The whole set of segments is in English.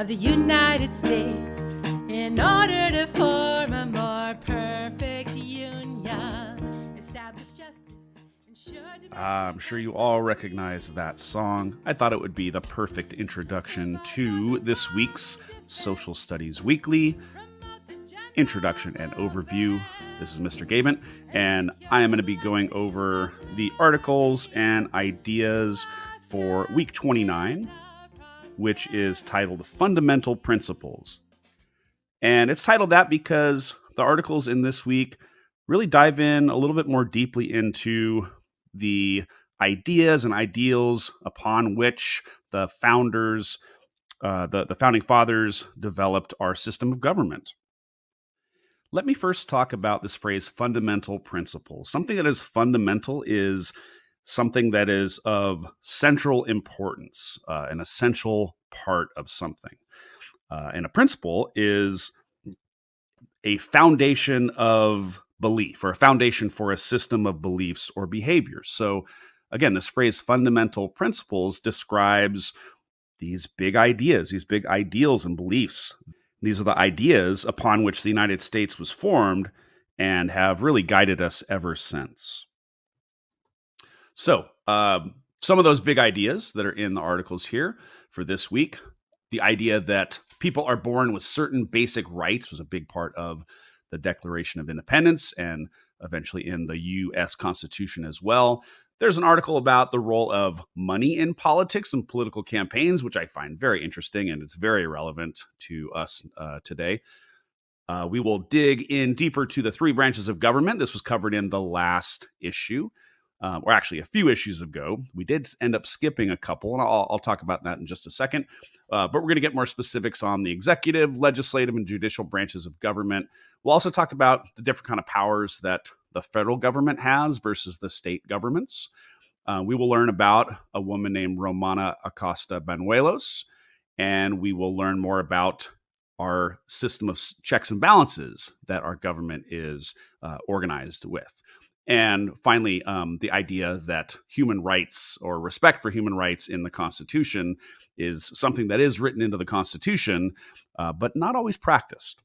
of the United States in order to form a more perfect union, establish justice, ensure I'm sure you all recognize that song. I thought it would be the perfect introduction to this week's Social Studies Weekly introduction and overview. This is Mr. Gabin, and I am going to be going over the articles and ideas for week 29, which is titled Fundamental Principles. And it's titled that because the articles in this week really dive in a little bit more deeply into the ideas and ideals upon which the founders, the founding fathers developed our system of government. Let me first talk about this phrase, fundamental principles. Something that is fundamental is something that is of central importance, an essential part of something. And a principle is a foundation of belief, or a foundation for a system of beliefs or behaviors. So again, this phrase fundamental principles describes these big ideas, these big ideals and beliefs. These are the ideas upon which the United States was formed and have really guided us ever since. So some of those big ideas that are in the articles here for this week, the idea that people are born with certain basic rights was a big part of the Declaration of Independence and eventually in the U.S. Constitution as well. There's an article about the role of money in politics and political campaigns, which I find very interesting, and it's very relevant to us today. We will dig in deeper to the three branches of government. This was covered in the last issue, or actually a few issues ago. We did end up skipping a couple, and I'll talk about that in just a second. But we're going to get more specifics on the executive, legislative, and judicial branches of government. We'll also talk about the different kind of powers that the federal government has versus the state governments. We will learn about a woman named Romana Acosta Banuelos, and we will learn more about our system of checks and balances that our government is organized with. And finally, the idea that human rights or respect for human rights in the Constitution is something that is written into the Constitution, but not always practiced.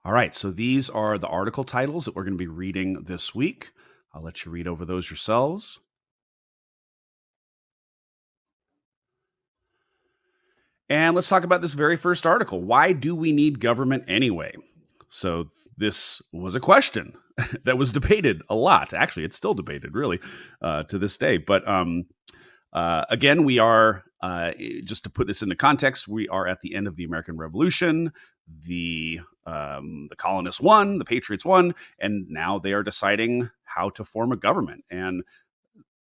All right, so these are the article titles that we're going to be reading this week. I'll let you read over those yourselves. And let's talk about this very first article. Why do we need government anyway? So this was a question that was debated a lot. Actually, it's still debated, really, to this day. But again, we are, just to put this into context, we are at the end of the American Revolution. The colonists won, the patriots won, and now they are deciding how to form a government. And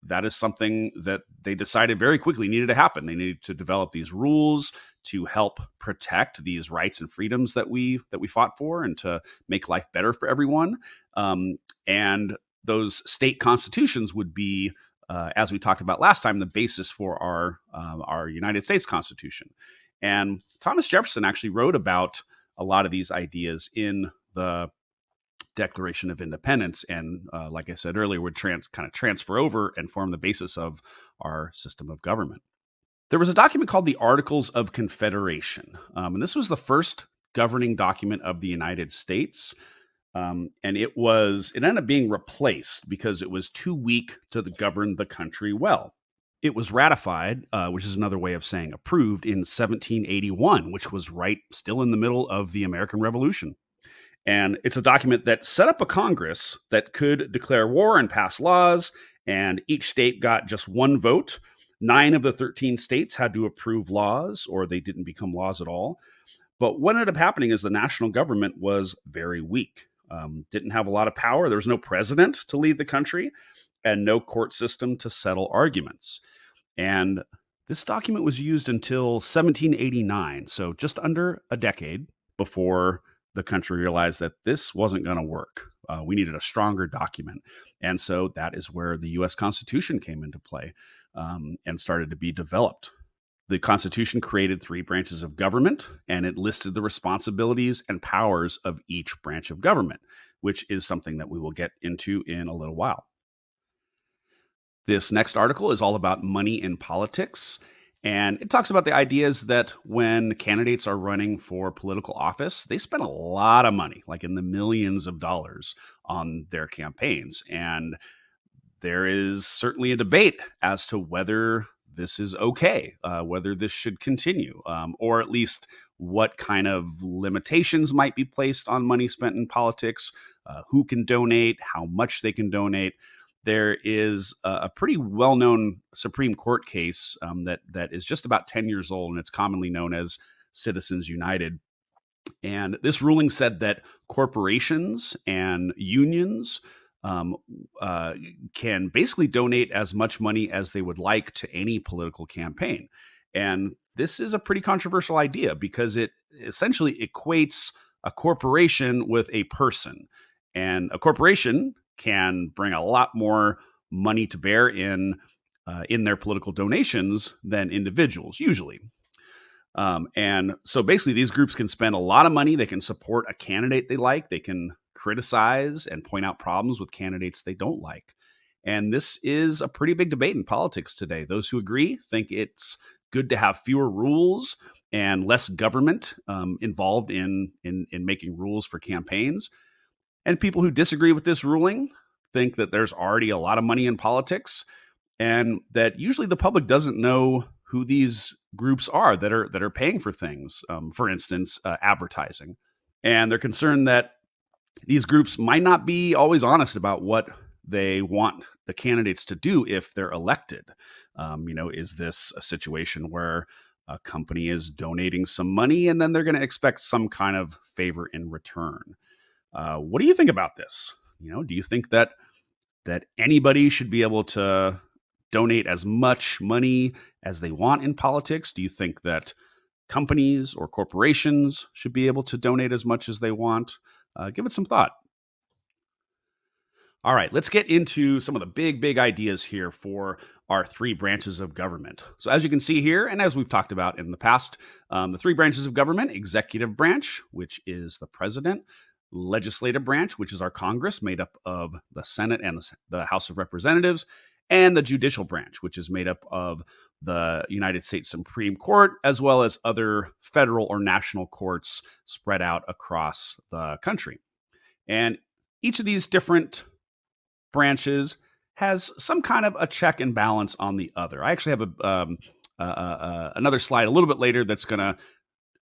that is something that they decided very quickly needed to happen. They needed to develop these rules to help protect these rights and freedoms that we fought for, and to make life better for everyone. And those state constitutions would be, as we talked about last time, the basis for our United States Constitution. And Thomas Jefferson actually wrote about a lot of these ideas in the Declaration of Independence, and like I said earlier, would kind of transfer over and form the basis of our system of government. There was a document called the Articles of Confederation, and this was the first governing document of the United States, and it ended up being replaced because it was too weak to govern the country well. It was ratified, which is another way of saying approved, in 1781, which was still in the middle of the American Revolution. And it's a document that set up a Congress that could declare war and pass laws, and each state got just one vote. 9 of the 13 states had to approve laws, or they didn't become laws at all. But what ended up happening is the national government was very weak, didn't have a lot of power. There was no president to lead the country, and no court system to settle arguments. And this document was used until 1789, so just under a decade before the country realized that this wasn't going to work. We needed a stronger document. And so that is where the U.S. Constitution came into play and started to be developed. The Constitution created 3 branches of government, and it listed the responsibilities and powers of each branch of government, which is something that we will get into in a little while. This next article is all about money in politics, And it talks about the ideas that when candidates are running for political office, they spend a lot of money, like in the millions of dollars, on their campaigns. And there is certainly a debate as to whether this is okay, whether this should continue, or at least what kind of limitations might be placed on money spent in politics, who can donate, how much they can donate. There is a pretty well-known Supreme Court case that is just about 10 years old, and it's commonly known as Citizens United. And this ruling said that corporations and unions can basically donate as much money as they would like to any political campaign. And this is a pretty controversial idea because it essentially equates a corporation with a person. And a corporation can bring a lot more money to bear in their political donations than individuals usually. And so basically these groups can spend a lot of money. They can support a candidate they like. They can criticize and point out problems with candidates they don't like. And this is a pretty big debate in politics today. Those who agree think it's good to have fewer rules and less government involved in making rules for campaigns. And people who disagree with this ruling think that there's already a lot of money in politics and that usually the public doesn't know who these groups are that are paying for things, for instance, advertising. And they're concerned that these groups might not be always honest about what they want the candidates to do if they're elected. Is this a situation where a company is donating some money and then they're going to expect some kind of favor in return? What do you think about this? Do you think that anybody should be able to donate as much money as they want in politics? Do you think that companies or corporations should be able to donate as much as they want? Give it some thought. All right, let's get into some of the big ideas here for our three branches of government. So as you can see here, and as we've talked about in the past, the three branches of government: executive branch, which is the president; legislative branch, which is our Congress, made up of the Senate and the House of Representatives; and the judicial branch, which is made up of the United States Supreme Court, as well as other federal or national courts spread out across the country. And each of these different branches has some kind of a check and balance on the other. I actually have another slide a little bit later that's going to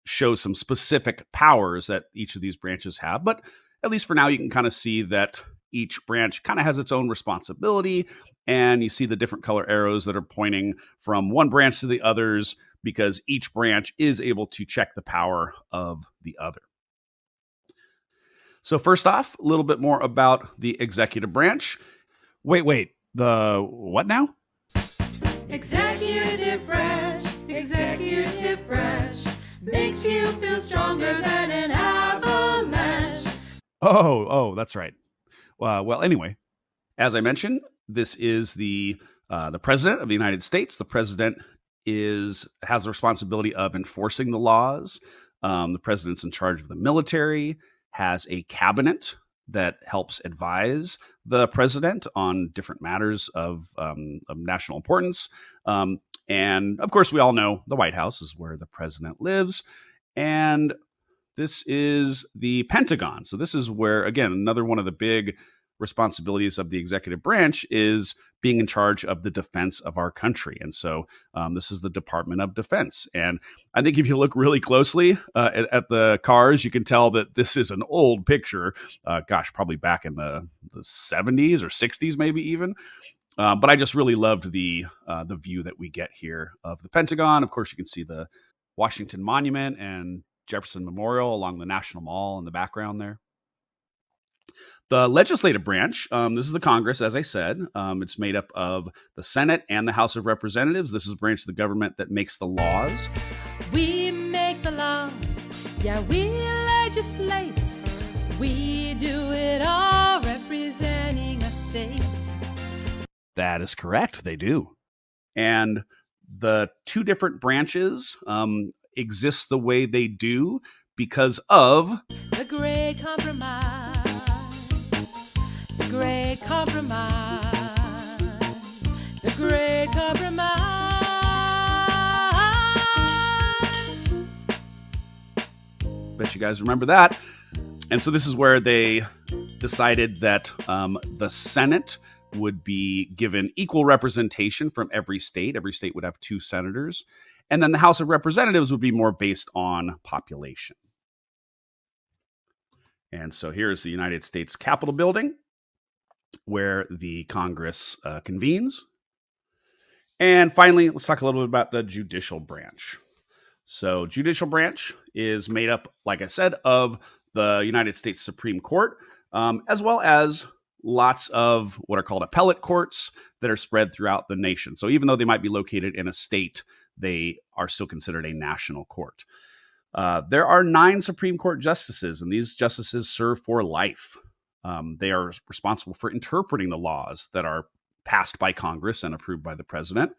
show some specific powers that each of these branches have. But at least for now, you can kind of see that each branch kind of has its own responsibility. And you see the different color arrows that are pointing from one branch to the others because each branch is able to check the power of the other. So first off, a little bit more about the executive branch. Wait, the what now? Executive branch makes you feel stronger than an avalanche. Oh, that's right. Well, anyway, as I mentioned, this is the president of the United States. The president has the responsibility of enforcing the laws. The president's in charge of the military, has a cabinet that helps advise the president on different matters of national importance. And of course, we all know the White House is where the president lives. And this is the Pentagon. So this is where, again, another one of the big responsibilities of the executive branch is being in charge of the defense of our country. And so this is the Department of Defense. And I think if you look really closely at the cars, you can tell that this is an old picture. Probably back in the 70s or 60s, maybe even. But I just really loved the view that we get here of the Pentagon. Of course, you can see the Washington Monument and Jefferson Memorial along the National Mall in the background there. The legislative branch, this is the Congress, as I said. It's made up of the Senate and the House of Representatives. This is the branch of the government that makes the laws. We make the laws, yeah, we legislate. We do it all representing a state. That is correct, they do. And the two different branches exist the way they do because of the Great Compromise. The Great Compromise. The Great Compromise. bet you guys remember that. And so this is where they decided that the Senate would be given equal representation from every state. Every state would have 2 senators. And then the House of Representatives would be more based on population. And so here's the United States Capitol building, where the Congress convenes. And finally, let's talk a little bit about the judicial branch. So judicial branch is made up, like I said, of the United States Supreme Court, as well as lots of what are called appellate courts that are spread throughout the nation. So even though they might be located in a state, they are still considered a national court. There are 9 Supreme Court justices, and these justices serve for life. They are responsible for interpreting the laws that are passed by Congress and approved by the president.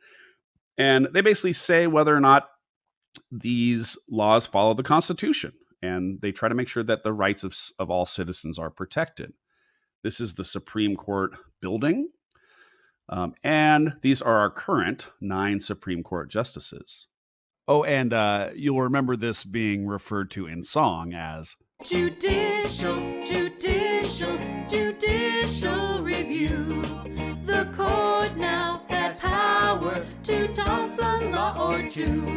And they basically say whether or not these laws follow the Constitution. And they try to make sure that the rights of all citizens are protected. This is the Supreme Court building. And these are our current 9 Supreme Court justices. Oh, and you'll remember this being referred to in song as Judicial review. The court now had power to toss a law or 2.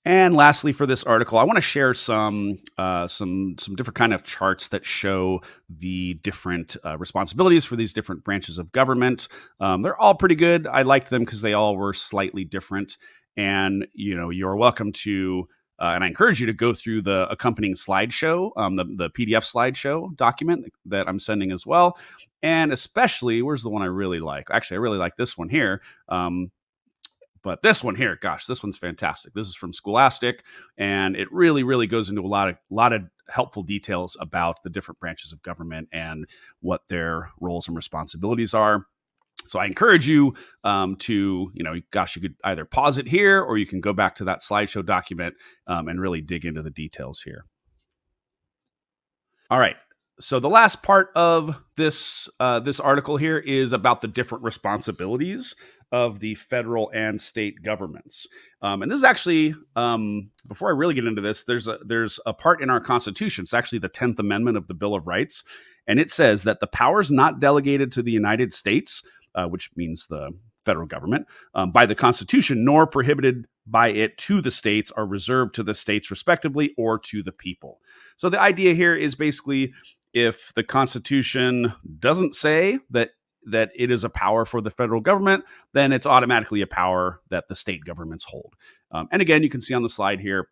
And lastly, for this article, I want to share some different kind of charts that show the different responsibilities for these different branches of government. They're all pretty good. I liked them because they all were slightly different. And you're welcome to, and I encourage you to go through the accompanying slideshow, the PDF slideshow document that I'm sending as well. And especially, where's the one I really like? Actually, I really like this one here. But this one here, gosh, this one's fantastic. This is from Scholastic, and it really, really goes into a lot of helpful details about the different branches of government and what their roles and responsibilities are. So I encourage you to, you could either pause it here or you can go back to that slideshow document and really dig into the details here. All right. So the last part of this article here is about the different responsibilities of the federal and state governments. And this is actually, before I really get into this, there's a part in our Constitution. It's actually the 10th Amendment of the Bill of Rights. And it says that the powers not delegated to the United States, which means the federal government, by the Constitution, nor prohibited by it to the states, are reserved to the states respectively or to the people. So the idea here is basically, if the Constitution doesn't say that it is a power for the federal government, then it's automatically a power that the state governments hold. And again, you can see on the slide here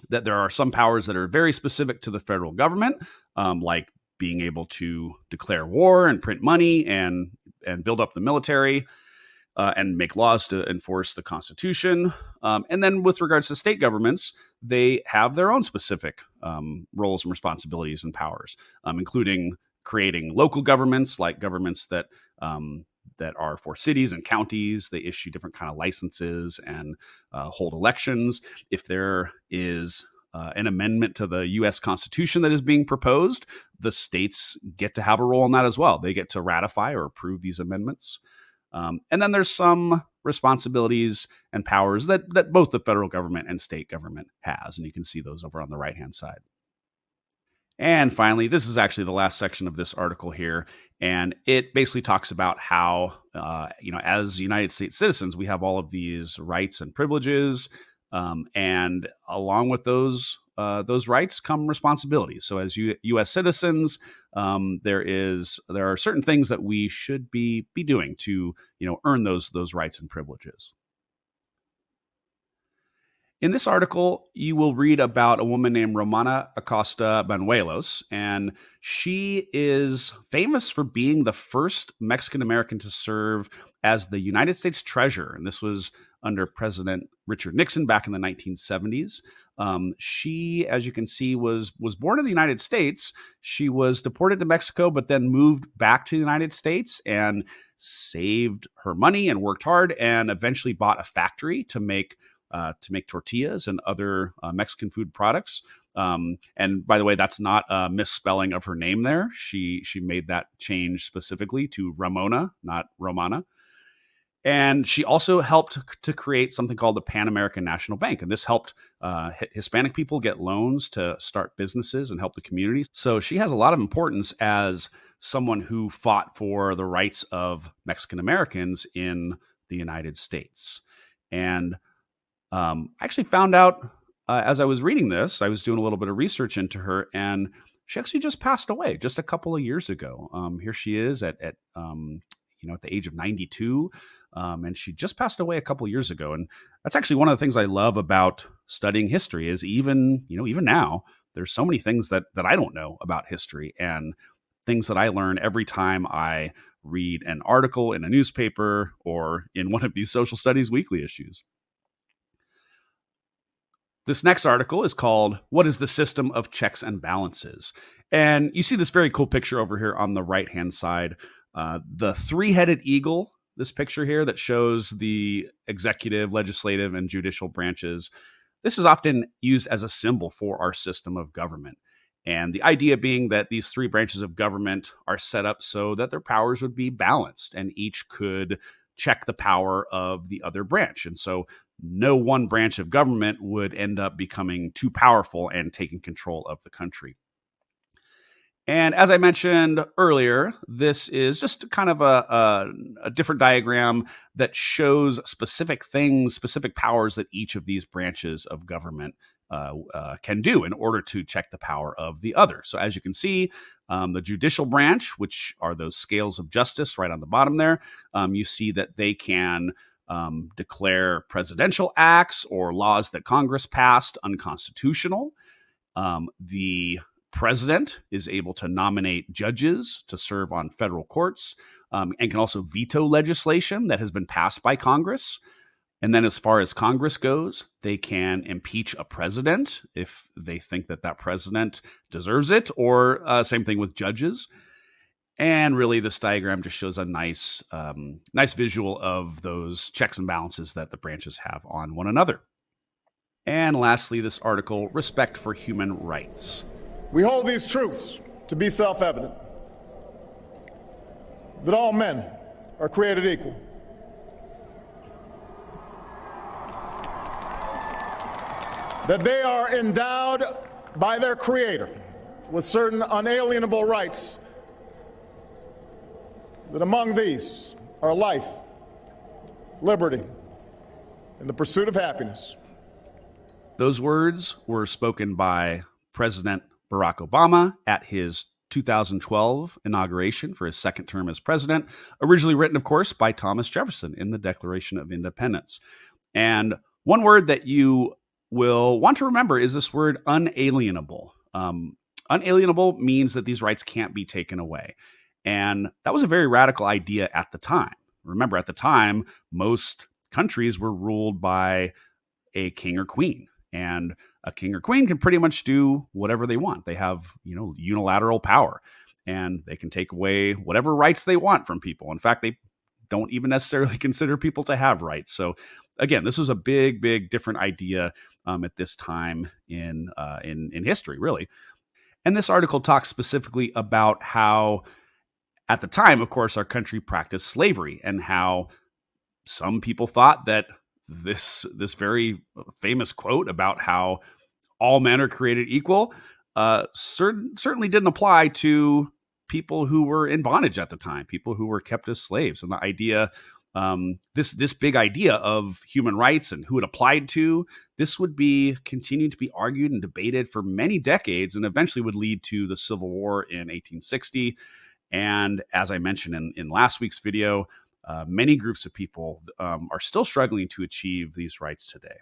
that there are some powers that are very specific to the federal government, like being able to declare war and print money and build up the military and make laws to enforce the Constitution. And then with regards to state governments, they have their own specific roles and responsibilities and powers, including creating local governments, like governments that are for cities and counties. They issue different kind of licenses and hold elections. If there is an amendment to the U.S. Constitution that is being proposed, the states get to have a role in that as well. They get to ratify or approve these amendments. And then there's some responsibilities and powers that both the federal government and state government has. And you can see those over on the right-hand side. And finally, this is actually the last section of this article here. And it basically talks about how, as United States citizens, we have all of these rights and privileges. And along with those rights come responsibilities. So as U.S. citizens, there are certain things that we should be doing to, earn those rights and privileges. In this article, you will read about a woman named Romana Acosta Banuelos, and she is famous for being the first Mexican-American to serve as the United States Treasurer. And this was under President Richard Nixon back in the 1970s. She, as you can see, was born in the United States. She was deported to Mexico, but then moved back to the United States and saved her money and worked hard and eventually bought a factory to make tortillas and other Mexican food products. And by the way, that's not a misspelling of her name there. She made that change specifically to Ramona, not Romana. And she also helped to create something called the Pan American National Bank. And this helped Hispanic people get loans to start businesses and help the community. So she has a lot of importance as someone who fought for the rights of Mexican Americans in the United States. And I actually found out as I was reading this, I was doing a little bit of research into her, and she actually just passed away just a couple of years ago. Here she is at the age of 92. And she just passed away a couple of years ago. And that's actually one of the things I love about studying history is even now, there's so many things that I don't know about history and things that I learn every time I read an article in a newspaper or in one of these Social Studies Weekly issues. This next article is called, "What is the System of Checks and Balances?" And you see this very cool picture over here on the right-hand side. The three-headed eagle, this picture here that shows the executive, legislative, and judicial branches. This is often used as a symbol for our system of government. And the idea being that these three branches of government are set up so that their powers would be balanced and each could check the power of the other branch. And so no one branch of government would end up becoming too powerful and taking control of the country. And as I mentioned earlier, this is just kind of a different diagram that shows specific things, specific powers that each of these branches of government can do in order to check the power of the other. So as you can see, the judicial branch, which are those scales of justice right on the bottom there, you see that they can declare presidential acts or laws that Congress passed unconstitutional. The president is able to nominate judges to serve on federal courts and can also veto legislation that has been passed by Congress. And then as far as Congress goes, they can impeach a president if they think that that president deserves it, or same thing with judges. And really, this diagram just shows a nice visual of those checks and balances that the branches have on one another. And lastly, this article, "Respect for Human Rights." We hold these truths to be self-evident, that all men are created equal, that they are endowed by their Creator with certain unalienable rights, that among these are life, liberty, and the pursuit of happiness. Those words were spoken by President Barack Obama at his 2012 inauguration for his second term as president, originally written, of course, by Thomas Jefferson in the Declaration of Independence. And one word that you will want to remember is this word unalienable. Unalienable means that these rights can't be taken away. And that was a very radical idea at the time. Remember, at the time, most countries were ruled by a king or queen. And a king or queen can pretty much do whatever they want. They have, unilateral power, and they can take away whatever rights they want from people. In fact, they don't even necessarily consider people to have rights. So again, this was a big, big different idea at this time in history, really. And this article talks specifically about how, at the time, of course, our country practiced slavery, and how some people thought that this very famous quote about how all men are created equal certainly didn't apply to people who were in bondage at the time, people who were kept as slaves. And the idea, this big idea of human rights and who it applied to, this would be continued to be argued and debated for many decades, and eventually would lead to the Civil War in 1860. And as I mentioned in last week's video, many groups of people are still struggling to achieve these rights today.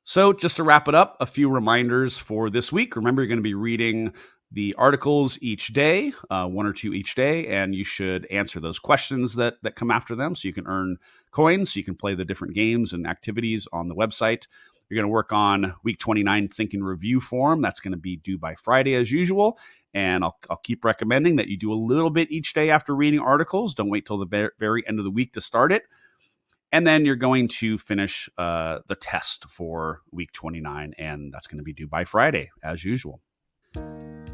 So just to wrap it up, a few reminders for this week. Remember, you're going to be reading the articles each day, one or two each day, and you should answer those questions that come after them so you can earn coins, so you can play the different games and activities on the website. You're going to work on week 29 Think and Review form. That's going to be due by Friday as usual. And I'll keep recommending that you do a little bit each day after reading articles. Don't wait till the very end of the week to start it. And then you're going to finish the test for week 29, and that's going to be due by Friday as usual.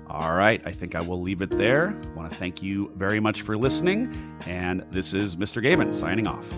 All right, I think I will leave it there. I want to thank you very much for listening, and this is Mr. Gaiman signing off.